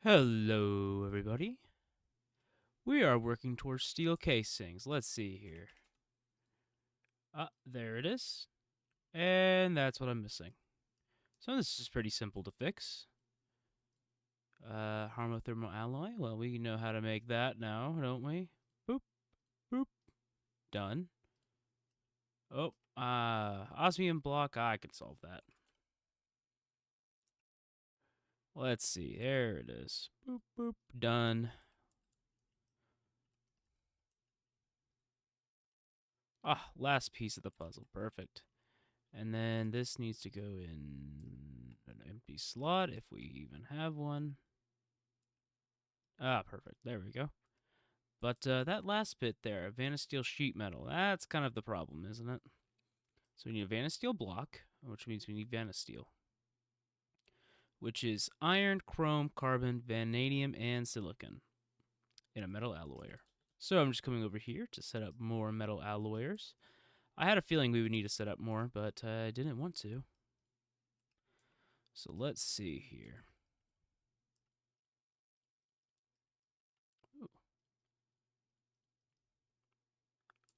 Hello, everybody. We are working towards steel casings. Let's see here. There it is. And that's what I'm missing. So this is pretty simple to fix. Harmothermal alloy. Well, we know how to make that now, don't we? Boop, boop. Done. Oh, osmium block. I can solve that. Let's see. There it is. Boop, boop. Done. Last piece of the puzzle. Perfect. And then this needs to go in an empty slot if we even have one. Perfect. There we go. But that last bit there, Vanasteel sheet metal, that's kind of the problem, isn't it? So we need a Vanasteel block, which means we need Vanasteel, which is iron, chrome, carbon, vanadium, and silicon in a metal alloyer. So I'm just coming over here to set up more metal alloyers. I had a feeling we would need to set up more, but I didn't want to. So let's see here.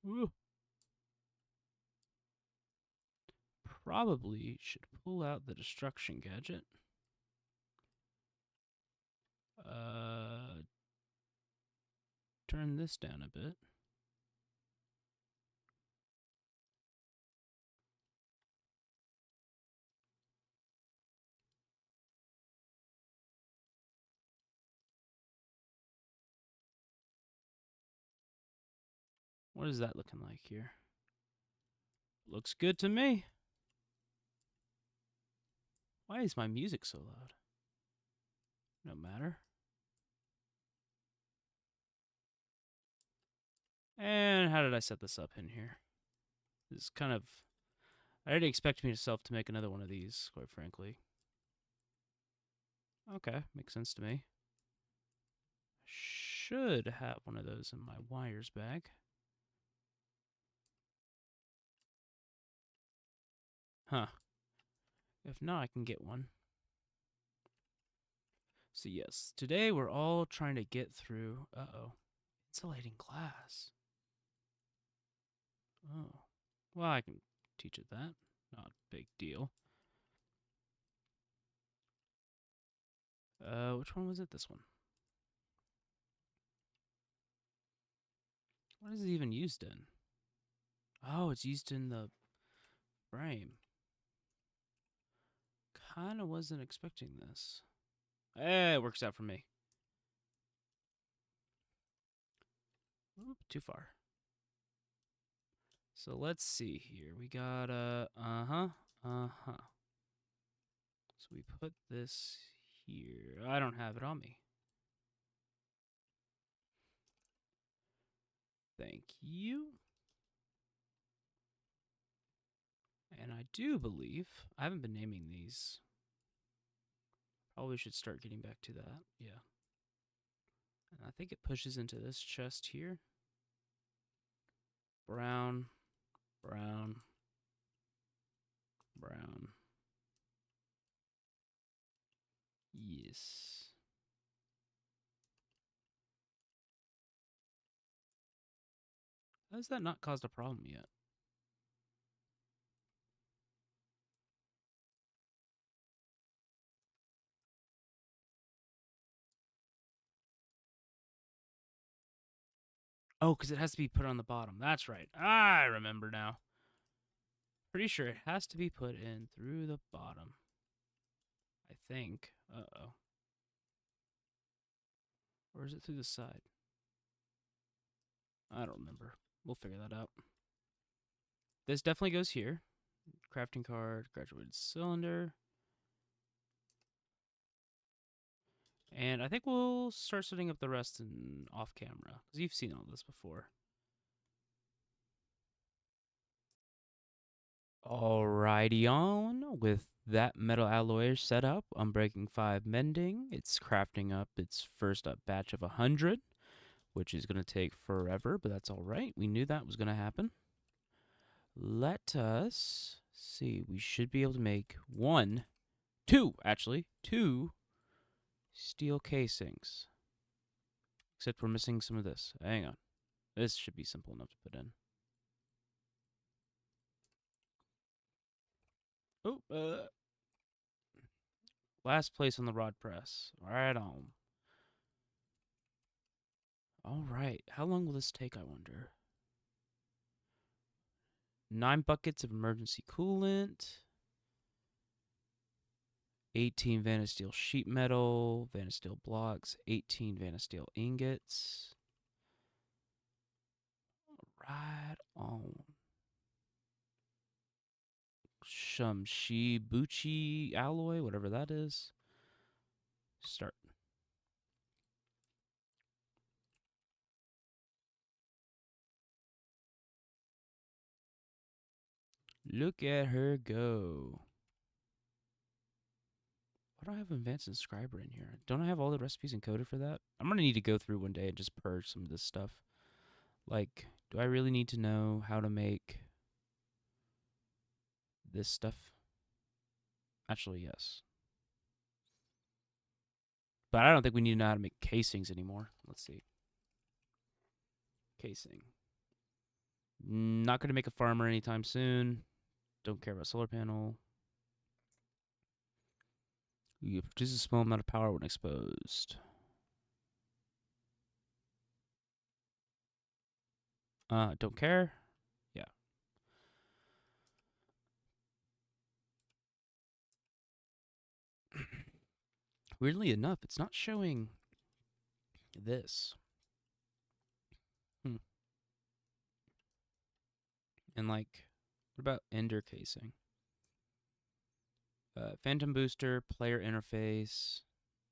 Ooh. Probably should pull out the destruction gadget. Turn this down a bit. What is that looking like here? Looks good to me. Why is my music so loud? No matter. And how did I set this up in here? This is kind of... I didn't expect myself to make another one of these, quite frankly. Okay, makes sense to me. Should have one of those in my wires bag. Huh. If not, I can get one. So yes, today we're all trying to get through... Uh-oh. Insulating glass. Oh. Well, I can teach it that. Not a big deal. Which one was it? This one. What is it even used in? Oh, it's used in the frame. Kinda wasn't expecting this. It works out for me. Oop, too far. So let's see here. We got uh-huh. So we put this here. I don't have it on me. Thank you. And I do believe, I haven't been naming these. Probably should start getting back to that. Yeah. And I think it pushes into this chest here. Brown, brown, brown. Yes. How has that not caused a problem yet? Oh, because it has to be put on the bottom. That's right. I remember now. Pretty sure it has to be put in through the bottom. I think. Uh-oh. Or is it through the side? I don't remember. We'll figure that out. This definitely goes here. Crafting card, graduated cylinder. And I think we'll start setting up the rest in off camera, because you've seen all this before. Alrighty on. With that metal alloy set up, Unbreaking 5 mending. It's crafting up its first up batch of 100, which is going to take forever, but that's alright. We knew that was going to happen. Let us see. We should be able to make two Steel casings. Except we're missing some of this. Hang on. This should be simple enough to put in. Oh, last place on the rod press. Right on. All right. How long will this take, I wonder? 9 buckets of emergency coolant. 18 Vanasteel sheet metal, Vanasteel blocks, 18 Vanasteel ingots. Right on. Some Shibuchi alloy, whatever that is. Start. Look at her go. Why do I have Advanced Inscriber in here? Don't I have all the recipes encoded for that? I'm going to need to go through one day and just purge some of this stuff. Like, do I really need to know how to make this stuff? Actually, yes. But I don't think we need to know how to make casings anymore. Let's see. Casing. Not going to make a farmer anytime soon. Don't care about solar panel. You produce a small amount of power when exposed. Don't care. Yeah. Weirdly enough, it's not showing this. And like, what about Ender casing? Phantom booster, player interface,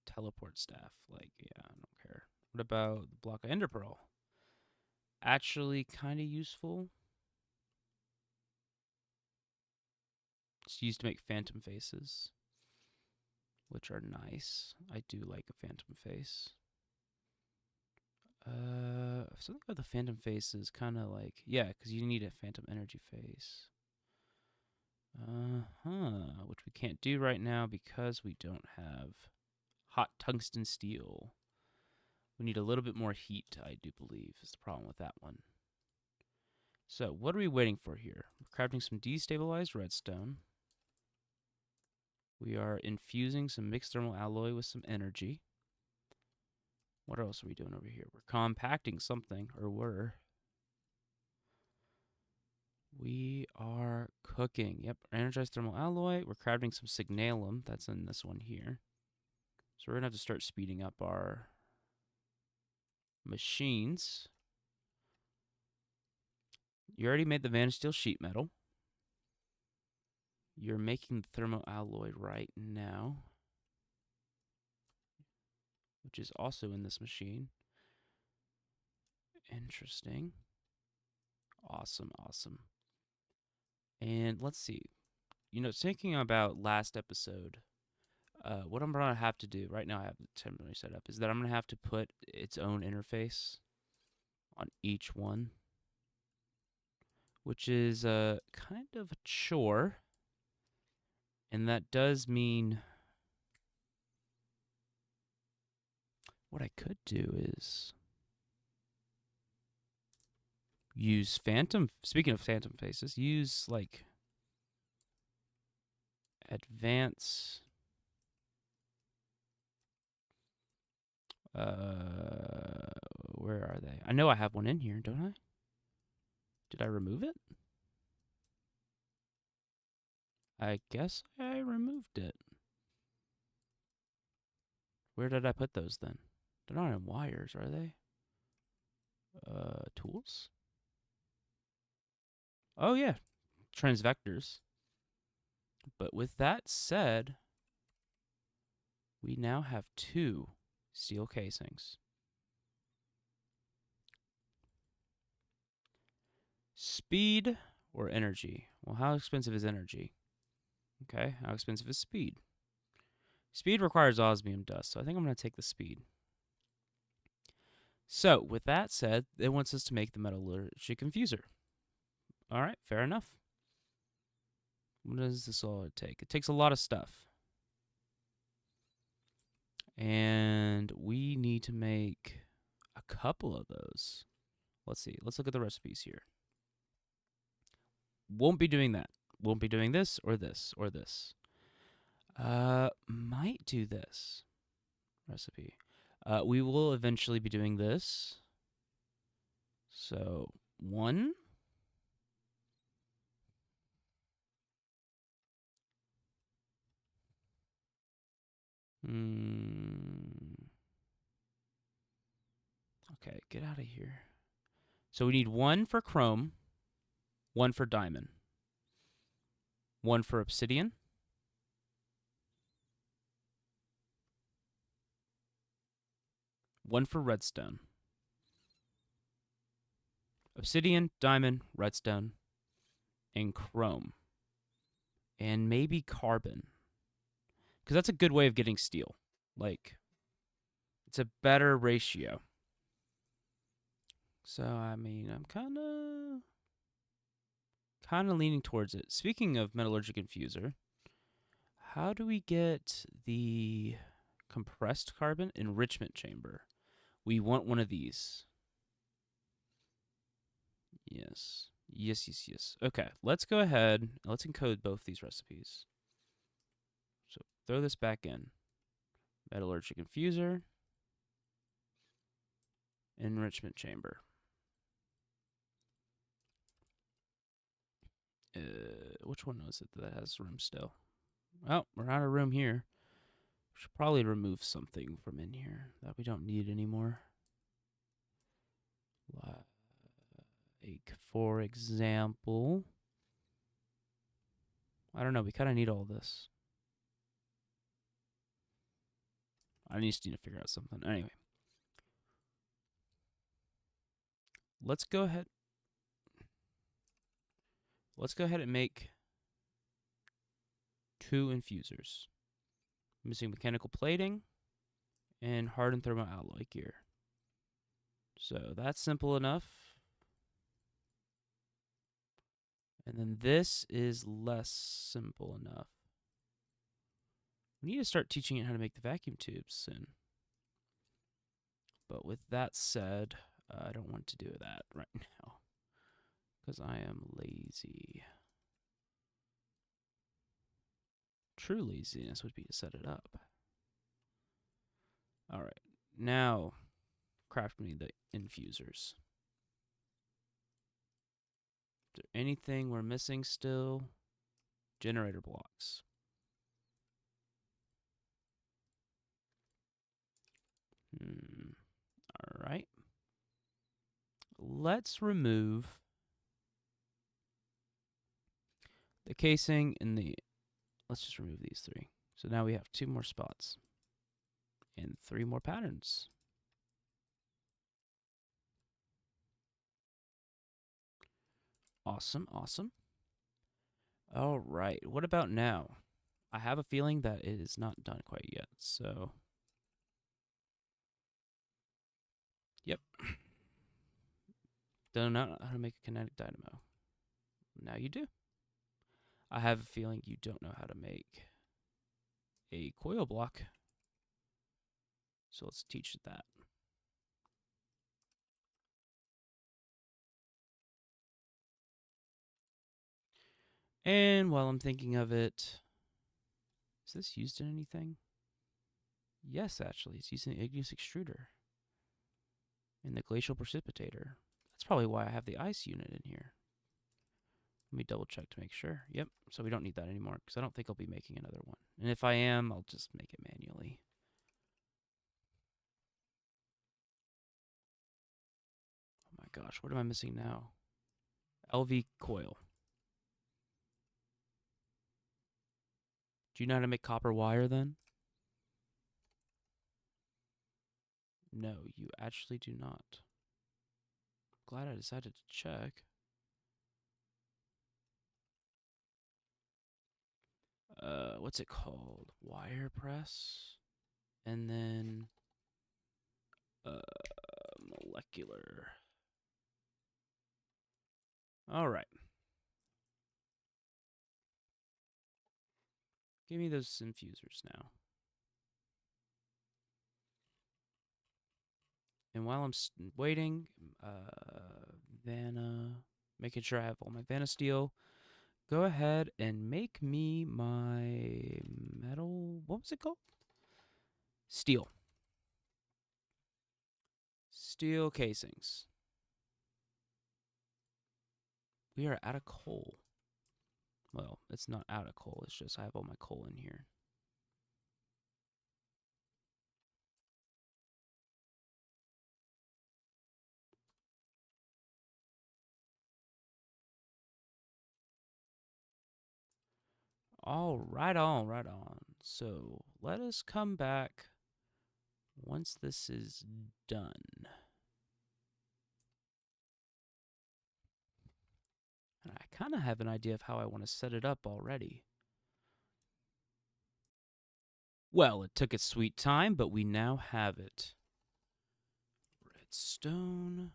teleport staff. Like, yeah, I don't care. What about the block of Ender Pearl? Actually, kind of useful. It's used to make phantom faces, which are nice. I do like a phantom face. Something about the phantom face is kind of like, yeah, because you need a phantom energy face. Which we can't do right now because we don't have hot tungsten steel. We need a little bit more heat, I do believe, is the problem with that one. So, what are we waiting for here? We're crafting some destabilized redstone. We are infusing some mixed thermal alloy with some energy. What else are we doing over here? We're compacting something, or were. We are cooking. Yep, energized thermal alloy. We're crafting some signalum. That's in this one here. So we're going to have to start speeding up our machines. You already made the Vanasteel sheet metal. You're making the thermal alloy right now, which is also in this machine. Interesting. Awesome, awesome. And let's see. You know, thinking about last episode, what I'm going to have to do, right now I have the temporary set up, is that I'm going to have to put its own interface on each one, which is kind of a chore. And that does mean what I could do is use phantom, speaking of phantom faces, use like advance where are they? I know I have one in here, don't I? Did I remove it? I guess I removed it. Where did I put those then? They're not in wires, are they? Tools? Oh yeah, transvectors. But with that said, we now have 2 steel casings. Speed or energy? Well, how expensive is energy? Okay, how expensive is speed? Speed requires osmium dust, so I think I'm going to take the speed. So, with that said, it wants us to make the metallurgic infuser. All right, fair enough. What does this all take? It takes a lot of stuff. And we need to make a couple of those. Let's see. Let's look at the recipes here. Won't be doing that. Won't be doing this or this or this. Might do this recipe. We will eventually be doing this. So, one. Okay, get out of here. So we need one for chrome, one for diamond, one for obsidian, one for redstone. Obsidian, diamond, redstone, and chrome. And maybe carbon. Because that's a good way of getting steel. Like, it's a better ratio. So, I mean, I'm kind of leaning towards it. Speaking of metallurgic infuser, how do we get the compressed carbon enrichment chamber? We want one of these. Yes. Yes, yes, yes. Okay, let's go ahead. Let's encode both these recipes. So throw this back in. Metallurgic infuser. Enrichment chamber. Which one was it that has room still? Oh, we're out of room here. Should probably remove something from in here that we don't need anymore. Like, for example, I don't know. We kind of need all this. I just need to figure out something. Anyway, let's go ahead. Let's go ahead and make 2 infusers. Missing mechanical plating and hardened thermoalloy gear. So that's simple enough. And then this is less simple enough. We need to start teaching it how to make the vacuum tubes soon. But with that said, I don't want to do that right now because I am lazy. True laziness would be to set it up. All right, now craft me the infusers. Is there anything we're missing still? Generator blocks. All right. Let's remove the casing and the... Let's just remove these 3. So now we have 2 more spots and 3 more patterns. Awesome, awesome. All right, what about now? I have a feeling that it is not done quite yet, so... Yep. Don't know how to make a kinetic dynamo. Now you do. I have a feeling you don't know how to make a coil block, so let's teach that. And while I'm thinking of it, is this used in anything? Yes, actually, it's used in the igneous extruder and the glacial precipitator. That's probably why I have the ice unit in here. Let me double check to make sure. Yep, so we don't need that anymore because I don't think I'll be making another one. And if I am, I'll just make it manually. Oh my gosh, what am I missing now? LV coil. Do you know how to make copper wire then? No, you actually do not. Glad I decided to check. What's it called? Wire press? And then molecular. All right. Give me those infusers now. And while I'm waiting, Vanna, making sure I have all my Vanna steel. Go ahead and make me my metal. What was it called? Steel. Steel casings. We are out of coal. Well, it's not out of coal. It's just I have all my coal in here. All right on, right on. So let us come back once this is done. And I kind of have an idea of how I want to set it up already. Well, it took its sweet time, but we now have it. Redstone.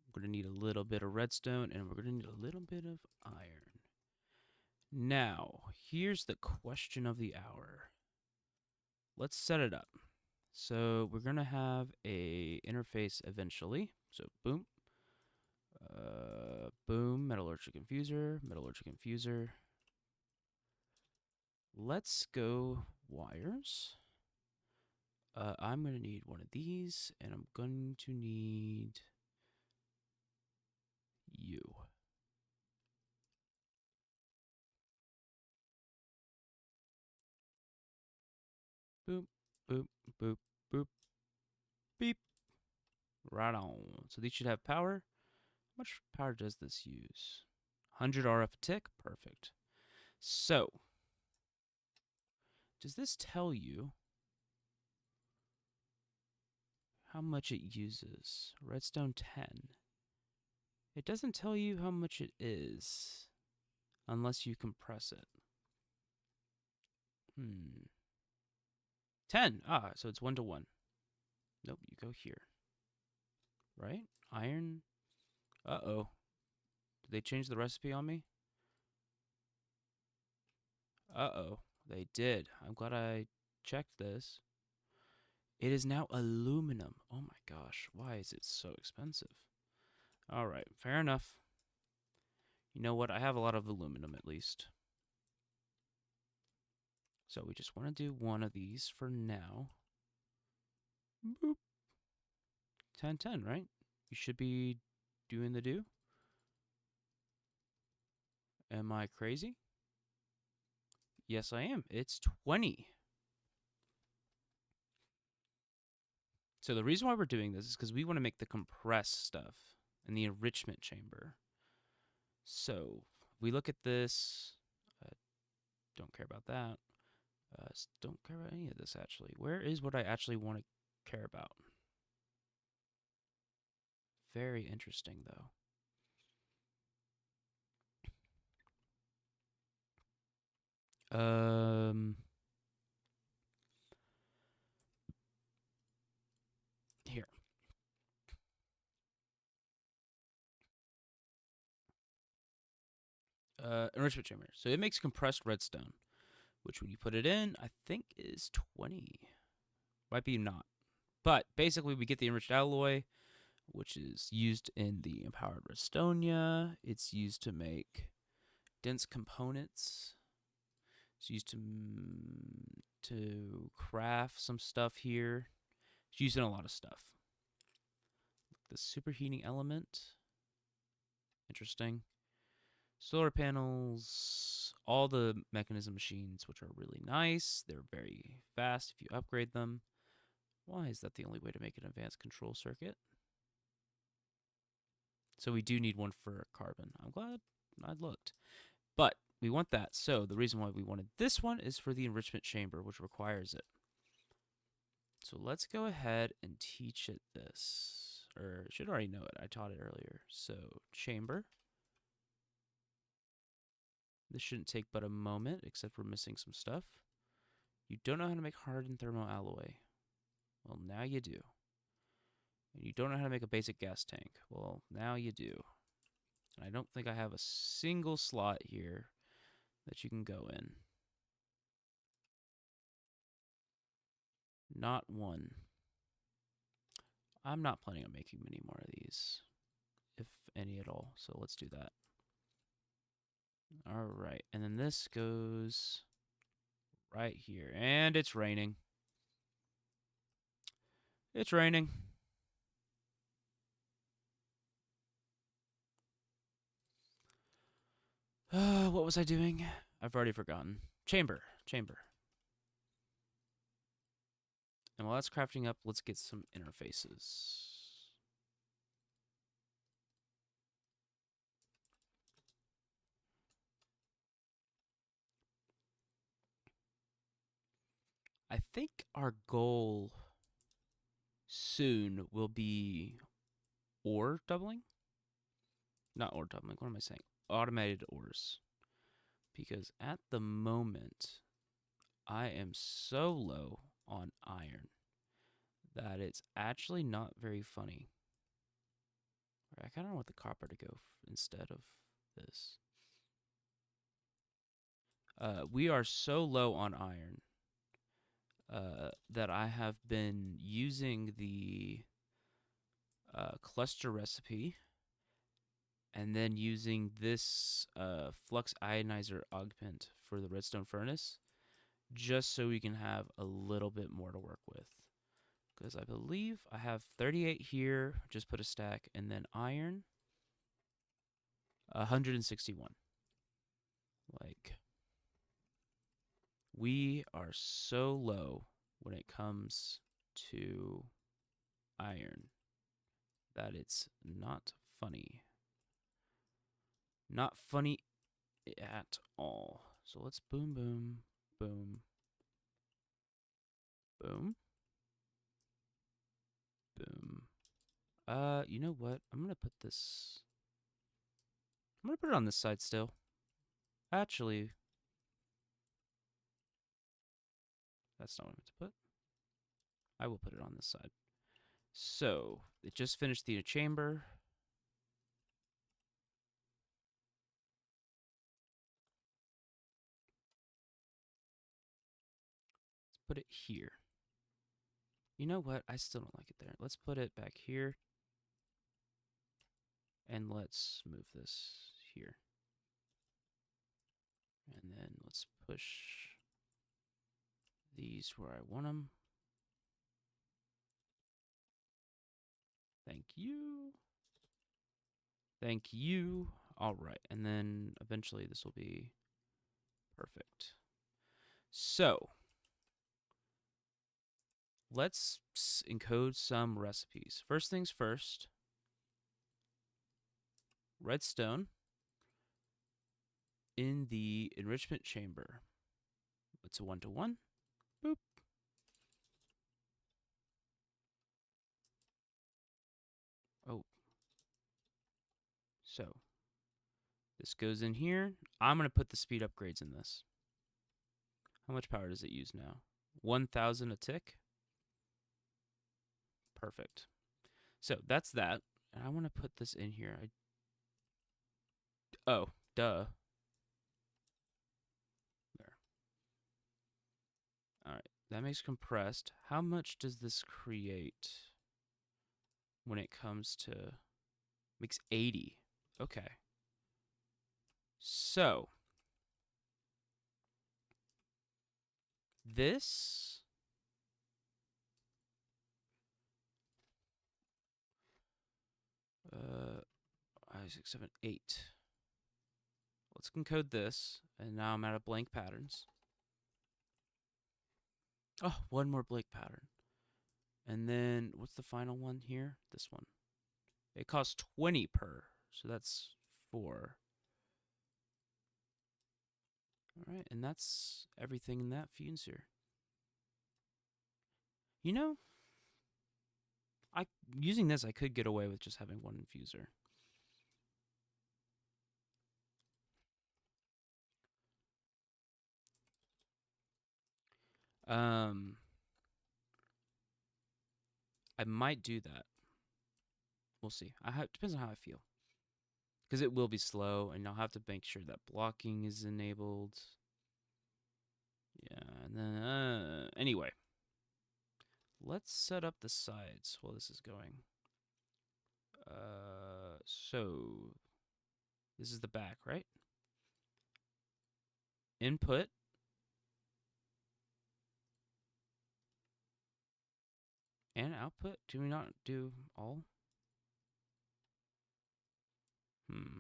We're going to need a little bit of redstone, and we're going to need a little bit of iron. Now, here's the question of the hour. Let's set it up. So we're going to have a interface eventually. So boom. Boom, metallurgic infuser. Let's go wires. I'm going to need one of these, and I'm going to need you. Boop, boop, boop, boop, beep. Right on. So these should have power. How much power does this use? 100 RF a tick? Perfect. So, does this tell you how much it uses? Redstone 10. It doesn't tell you how much it is unless you compress it. 10. Ah, so it's 1 to 1. Nope, you go here. Right? Iron. Uh-oh. Did they change the recipe on me? Uh-oh. They did. I'm glad I checked this. It is now aluminum. Oh my gosh. Why is it so expensive? All right. Fair enough. You know what? I have a lot of aluminum at least. So we just want to do one of these for now. Boop. 10, 10, right? You should be doing the do. Am I crazy? Yes, I am. It's 20. So the reason why we're doing this is because we want to make the compressed stuff in the enrichment chamber. So we look at this. Don't care about that. Don't care about any of this, actually. Where is what I actually want to care about? Very interesting, though. Here. Enrichment chamber. So it makes compressed redstone, which when you put it in, I think is 20. Might be not. But basically, we get the enriched alloy, which is used in the empowered redstonia. It's used to make dense components. It's used to craft some stuff here. It's used in a lot of stuff. The superheating element. Interesting. Solar panels, all the Mekanism machines, which are really nice. They're very fast if you upgrade them. Why is that the only way to make an advanced control circuit? So we do need one for carbon. I'm glad I looked. But we want that. So the reason why we wanted this one is for the enrichment chamber, which requires it. So let's go ahead and teach it this. Or it should already know it. I taught it earlier. So chamber. This shouldn't take but a moment, except we're missing some stuff. You don't know how to make hardened thermoalloy. Well, now you do. And you don't know how to make a basic gas tank. Well, now you do. And I don't think I have a single slot here that you can go in. Not one. I'm not planning on making many more of these, if any at all. So let's do that. All right, and then this goes right here, and it's raining. It's raining. What was I doing? I've already forgotten. Chamber. And while that's crafting up, let's get some interfaces. I think our goal soon will be ore doubling. Not ore doubling, what am I saying? Automated ores. Because at the moment, I am so low on iron that it's actually not very funny. I kind of want the copper to go instead of this. We are so low on iron that I have been using the cluster recipe and then using this flux ionizer augment for the redstone furnace just so we can have a little bit more to work with. Because I believe I have 38 here, just put a stack, and then iron, 161. Like, we are so low when it comes to iron that it's not funny. Not funny at all. So let's boom, boom, boom, boom, boom. You know what? I'm gonna put this. I'm gonna put it on this side still. Actually, that's not what I meant to put. I will put it on this side. So it just finished the chamber. Let's put it here. You know what? I still don't like it there. Let's put it back here. And let's move this here. And then let's push these where I want them. Thank you. Thank you. All right. And then eventually this will be perfect. So let's encode some recipes. First things first, redstone in the enrichment chamber. It's a 1-to-1. Boop. Oh. So this goes in here. I'm going to put the speed upgrades in this. How much power does it use now? 1,000 a tick. Perfect. So that's that. And I want to put this in here. Oh, duh. There. All right. That makes compressed. How much does this create when it comes to... Makes 80. Okay. So this... 5, 6, 7, 8. Let's encode this, and now I'm out of blank patterns. Oh, one more blank pattern. And then, what's the final one here? This one. It costs 20 per, so that's 4. All right, and that's everything in that fuse here. You know, using this, I could get away with just having one infuser. I might do that. We'll see. Depends on how I feel. Because it will be slow, and I'll have to make sure that blocking is enabled. Yeah, and then, anyway. Let's set up the sides while this is going. So this is the back, right? Input. And output? Do we not do all? Hmm.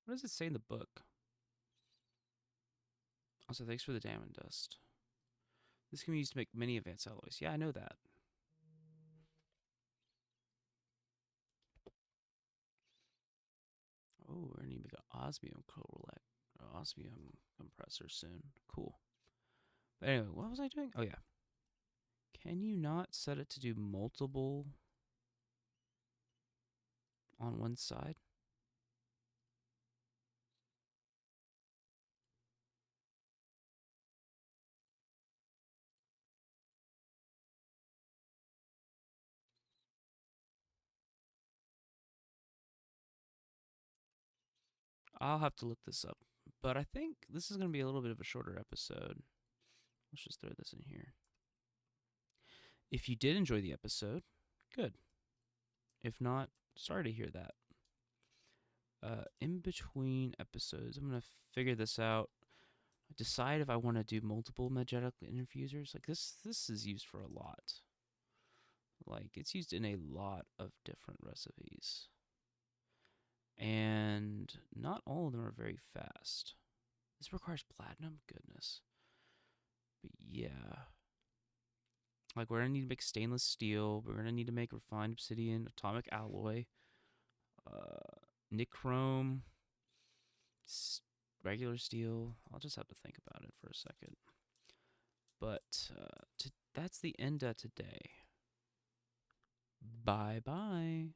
What does it say in the book? Also, thanks for the diamond dust. This can be used to make many advanced alloys. Yeah, I know that. Oh, we're gonna need to make an osmium compressor soon. Cool. But anyway, what was I doing? Oh yeah. Can you not set it to do multiple on one side? I'll have to look this up. But I think this is going to be a little bit of a shorter episode. Let's just throw this in here. If you did enjoy the episode, good. If not, sorry to hear that. In between episodes, I'm going to figure this out. Decide if I want to do multiple magnetic infusers. Like this is used for a lot. Like it's used in a lot of different recipes. And not all of them are very fast. This requires platinum? Goodness. But yeah. Like we're gonna need to make stainless steel. We're gonna need to make refined obsidian, atomic alloy, nichrome, regular steel. I'll just have to think about it for a second. But that's the end of today. Bye bye.